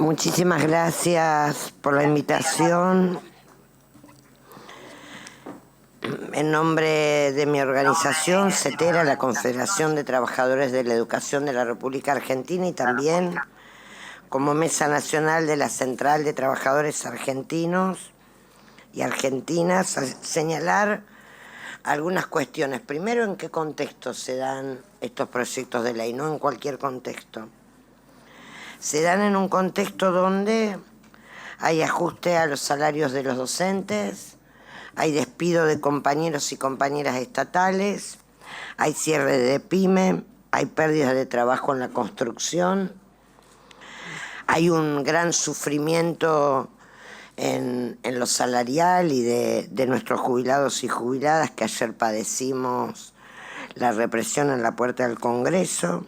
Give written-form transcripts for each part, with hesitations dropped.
Muchísimas gracias por la invitación. En nombre de mi organización, CETERA, la Confederación de Trabajadores de la Educación de la República Argentina, y también como Mesa Nacional de la Central de Trabajadores Argentinos y Argentinas, señalar algunas cuestiones. Primero, ¿en qué contexto se dan estos proyectos de ley? No en cualquier contexto. Se dan en un contexto donde hay ajuste a los salarios de los docentes, hay despido de compañeros y compañeras estatales, hay cierre de pyme, hay pérdidas de trabajo en la construcción, hay un gran sufrimiento en lo salarial y de nuestros jubilados y jubiladas, que ayer padecimos la represión en la puerta del Congreso.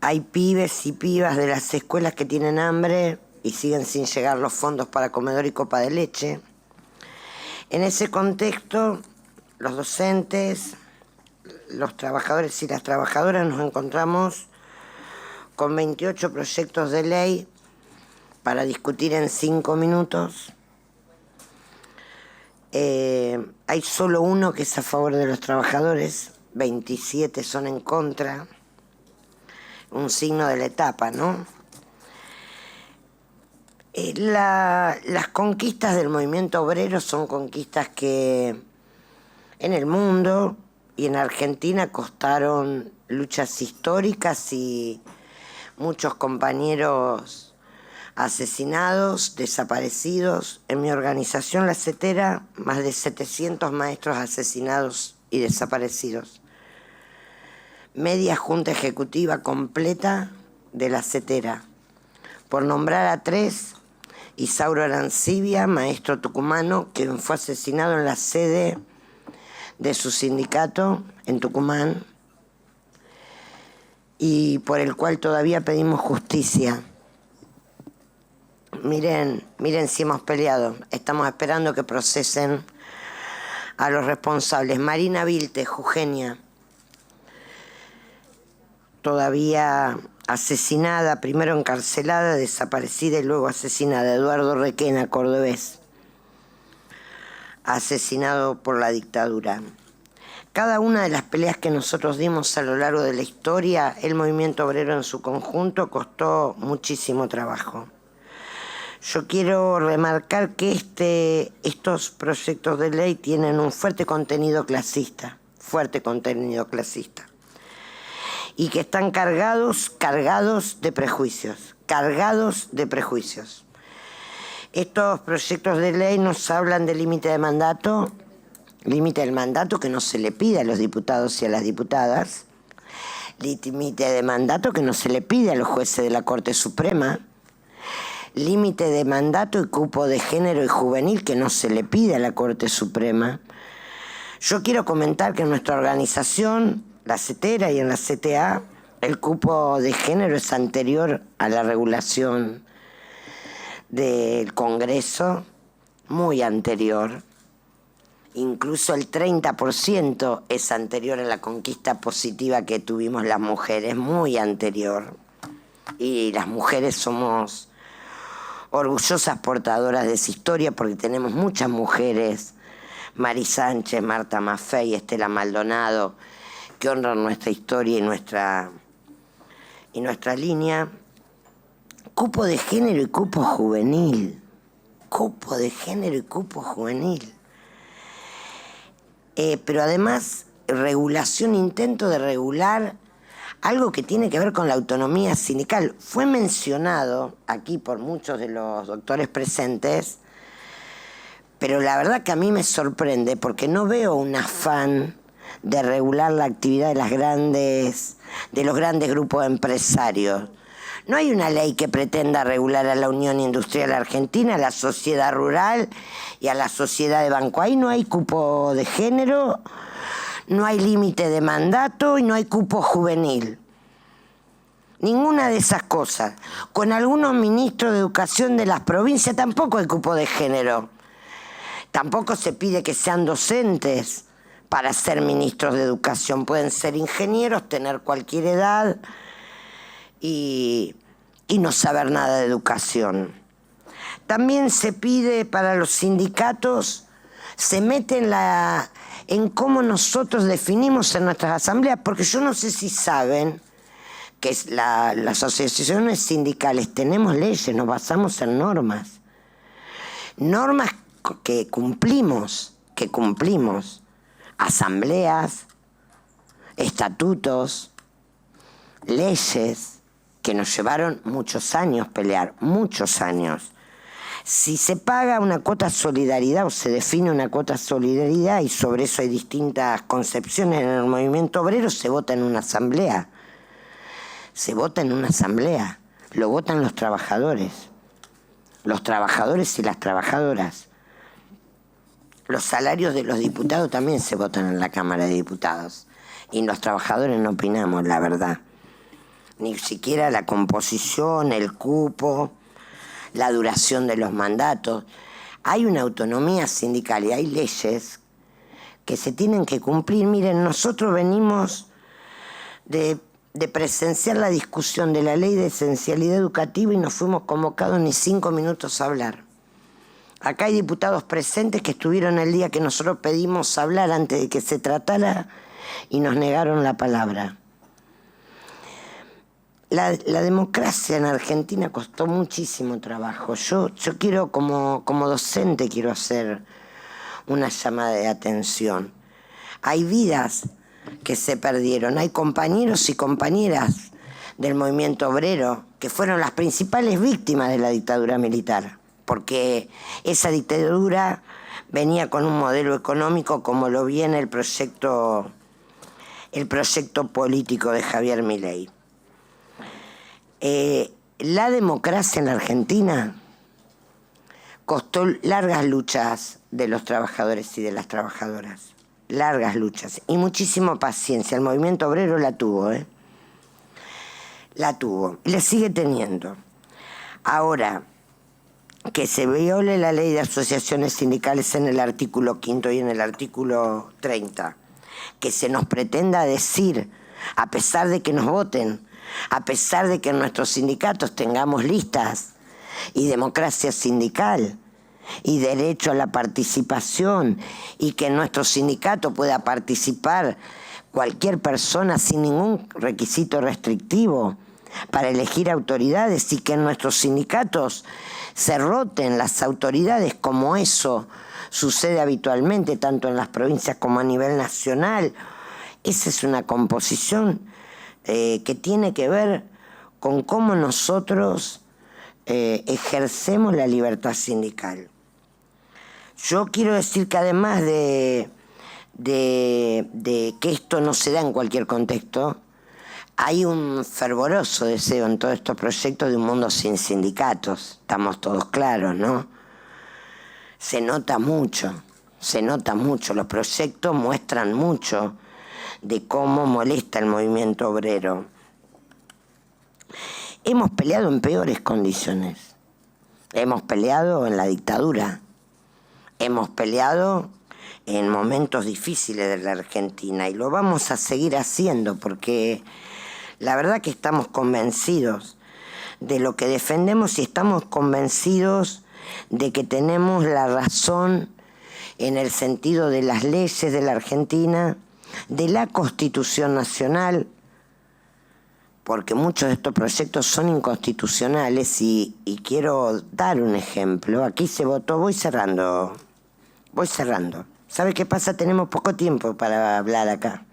Hay pibes y pibas de las escuelas que tienen hambre y siguen sin llegar los fondos para comedor y copa de leche. En ese contexto, los docentes, los trabajadores y las trabajadoras nos encontramos con 28 proyectos de ley para discutir en 5 minutos. Hay solo uno que es a favor de los trabajadores, 27 son en contra. Un signo de la etapa, ¿no? Las conquistas del movimiento obrero son conquistas que en el mundo y en Argentina costaron luchas históricas y muchos compañeros asesinados, desaparecidos. En mi organización, la CETERA, más de 700 maestros asesinados y desaparecidos. Media junta ejecutiva completa de la CETERA. Por nombrar a 3, Isauro Arancibia, maestro tucumano, que fue asesinado en la sede de su sindicato en Tucumán y por el cual todavía pedimos justicia. Miren si hemos peleado. Estamos esperando que procesen a los responsables. Marina Vilte, jujeña, todavía asesinada, primero encarcelada, desaparecida y luego asesinada. Eduardo Requena, cordobés, asesinado por la dictadura. Cada una de las peleas que nosotros dimos a lo largo de la historia, el movimiento obrero en su conjunto, costó muchísimo trabajo. Yo quiero remarcar que estos proyectos de ley tienen un fuerte contenido clasista, y que están cargados de prejuicios, Estos proyectos de ley nos hablan del límite del mandato que no se le pide a los diputados y a las diputadas, límite de mandato que no se le pide a los jueces de la Corte Suprema, límite de mandato y cupo de género y juvenil que no se le pide a la Corte Suprema. Yo quiero comentar que en nuestra organización, la CETERA, y en la CTA, el cupo de género es anterior a la regulación del Congreso, muy anterior. Incluso el 30% es anterior a la conquista positiva que tuvimos las mujeres, muy anterior. Y las mujeres somos orgullosas portadoras de esa historia porque tenemos muchas mujeres, Mari Sánchez, Marta Maffei, Estela Maldonado, que honran nuestra historia y nuestra línea. Cupo de género y cupo juvenil. Pero además, intento de regular algo que tiene que ver con la autonomía sindical. Fue mencionado aquí por muchos de los doctores presentes, pero la verdad que a mí me sorprende porque no veo un afán de regular la actividad de los grandes grupos empresarios. No hay una ley que pretenda regular a la Unión Industrial Argentina, a la sociedad rural y a la sociedad de banco. Ahí no hay cupo de género, no hay límite de mandato y no hay cupo juvenil. Ninguna de esas cosas. Con algunos ministros de educación de las provincias tampoco hay cupo de género. Tampoco se pide que sean docentes para ser ministros de educación. Pueden ser ingenieros, tener cualquier edad y y no saber nada de educación. También se pide para los sindicatos, se mete en cómo nosotros definimos en nuestras asambleas, porque yo no sé si saben que las asociaciones sindicales tenemos leyes, nos basamos en normas que cumplimos, asambleas, estatutos, leyes que nos llevaron muchos años pelear, muchos años. Si se paga una cuota solidaridad o se define una cuota solidaridad, y sobre eso hay distintas concepciones en el movimiento obrero, se vota en una asamblea. Se vota en una asamblea, lo votan los trabajadores y las trabajadoras. Los salarios de los diputados también se votan en la Cámara de Diputados. Y los trabajadores no opinamos, la verdad. Ni siquiera la composición, el cupo, la duración de los mandatos. Hay una autonomía sindical y hay leyes que se tienen que cumplir. Miren, nosotros venimos de presenciar la discusión de la ley de esencialidad educativa y no fuimos convocados ni 5 minutos a hablar. Acá hay diputados presentes que estuvieron el día que nosotros pedimos hablar antes de que se tratara y nos negaron la palabra. La democracia en Argentina costó muchísimo trabajo. Yo quiero, como docente, quiero hacer una llamada de atención. Hay vidas que se perdieron, hay compañeros y compañeras del movimiento obrero que fueron las principales víctimas de la dictadura militar, porque esa dictadura venía con un modelo económico como lo viene el proyecto político de Javier Milei. La democracia en la Argentina costó largas luchas de los trabajadores y de las trabajadoras, largas luchas y muchísima paciencia. El movimiento obrero la tuvo, la tuvo y la sigue teniendo. Ahora, que se viole la ley de asociaciones sindicales en el artículo 5 y en el artículo 30, que se nos pretenda decir, a pesar de que nos voten, a pesar de que en nuestros sindicatos tengamos listas y democracia sindical y derecho a la participación, y que en nuestro sindicato pueda participar cualquier persona sin ningún requisito restrictivo para elegir autoridades, y que en nuestros sindicatos se roten las autoridades como eso sucede habitualmente tanto en las provincias como a nivel nacional. Esa es una composición que tiene que ver con cómo nosotros ejercemos la libertad sindical. Yo quiero decir que además de que esto no se da en cualquier contexto, hay un fervoroso deseo en todos estos proyectos de un mundo sin sindicatos. Estamos todos claros, ¿no? Se nota mucho. Los proyectos muestran mucho de cómo molesta el movimiento obrero. Hemos peleado en peores condiciones. Hemos peleado en la dictadura. Hemos peleado en momentos difíciles de la Argentina y lo vamos a seguir haciendo porque la verdad que estamos convencidos de lo que defendemos y estamos convencidos de que tenemos la razón en el sentido de las leyes de la Argentina, de la Constitución Nacional, porque muchos de estos proyectos son inconstitucionales y quiero dar un ejemplo. Aquí se votó, voy cerrando. ¿Sabe qué pasa? Tenemos poco tiempo para hablar acá.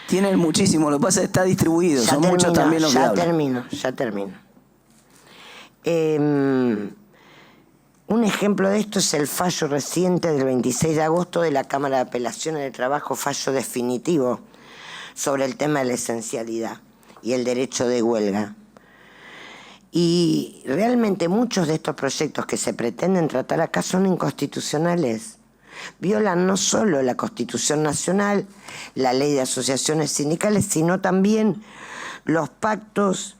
Tienen muchísimo, lo que pasa es que está distribuido, son muchos también los que hablan. Ya termino. Un ejemplo de esto es el fallo reciente del 26 de agosto de la Cámara de Apelaciones de Trabajo, fallo definitivo sobre el tema de la esencialidad y el derecho de huelga. Y realmente muchos de estos proyectos que se pretenden tratar acá son inconstitucionales. Violan no solo la Constitución Nacional, la Ley de Asociaciones Sindicales, sino también los pactos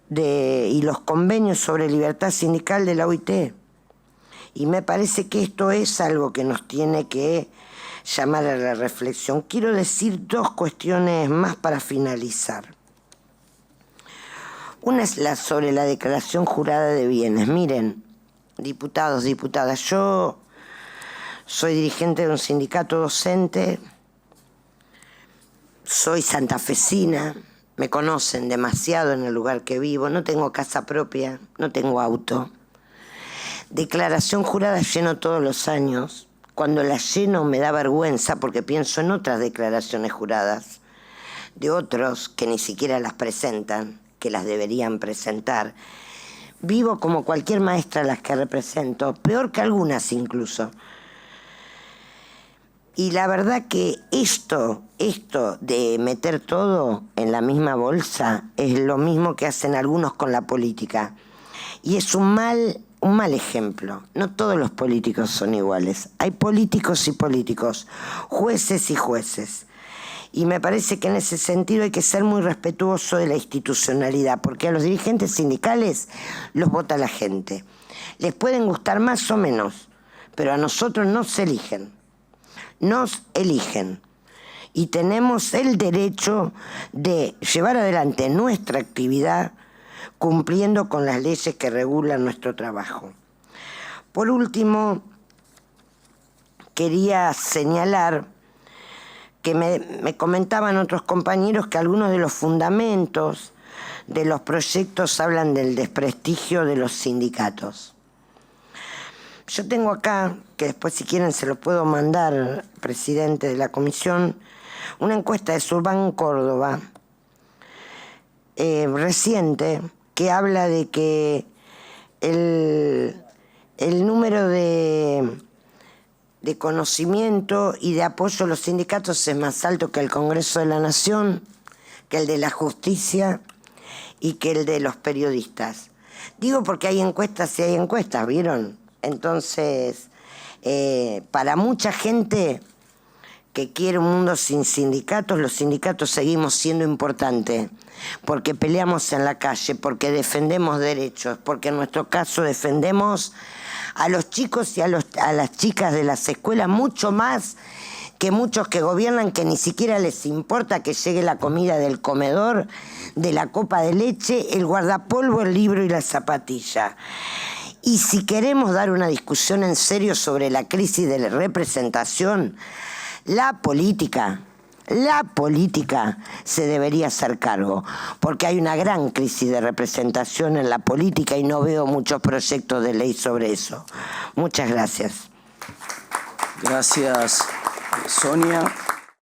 y los convenios sobre libertad sindical de la OIT. Y me parece que esto es algo que nos tiene que llamar a la reflexión. Quiero decir 2 cuestiones más para finalizar. Una es sobre la declaración jurada de bienes. Miren, diputados, diputadas, yo soy dirigente de un sindicato docente, soy santafesina, me conocen demasiado en el lugar que vivo, no tengo casa propia, no tengo auto. Declaración jurada lleno todos los años. Cuando la lleno me da vergüenza porque pienso en otras declaraciones juradas de otros que ni siquiera las presentan, que las deberían presentar. Vivo como cualquier maestra a las que represento, peor que algunas incluso. Y la verdad que esto de meter todo en la misma bolsa es lo mismo que hacen algunos con la política. Y es un mal ejemplo. No todos los políticos son iguales. Hay políticos y políticos, jueces y jueces. Y me parece que en ese sentido hay que ser muy respetuoso de la institucionalidad, porque a los dirigentes sindicales los vota la gente. Les pueden gustar más o menos, pero a nosotros nos eligen. Nos eligen. Y tenemos el derecho de llevar adelante nuestra actividad cumpliendo con las leyes que regulan nuestro trabajo. Por último, quería señalar que me comentaban otros compañeros que algunos de los fundamentos de los proyectos hablan del desprestigio de los sindicatos. Yo tengo acá, que después si quieren se lo puedo mandar, presidente de la comisión, una encuesta de Surban Córdoba, reciente, que habla de que el número de conocimiento y de apoyo a los sindicatos es más alto que el Congreso de la Nación, que el de la Justicia y que el de los periodistas. Digo porque hay encuestas y hay encuestas, ¿vieron? Entonces, para mucha gente que quiere un mundo sin sindicatos, los sindicatos seguimos siendo importantes, porque peleamos en la calle, porque defendemos derechos, porque en nuestro caso defendemos a los chicos y a las chicas de las escuelas mucho más que muchos que gobiernan, que ni siquiera les importa que llegue la comida del comedor, de la copa de leche, el guardapolvo, el libro y la zapatilla. Y si queremos dar una discusión en serio sobre la crisis de la representación, la política se debería hacer cargo, porque hay una gran crisis de representación en la política y no veo muchos proyectos de ley sobre eso. Muchas gracias. Gracias, Sonia.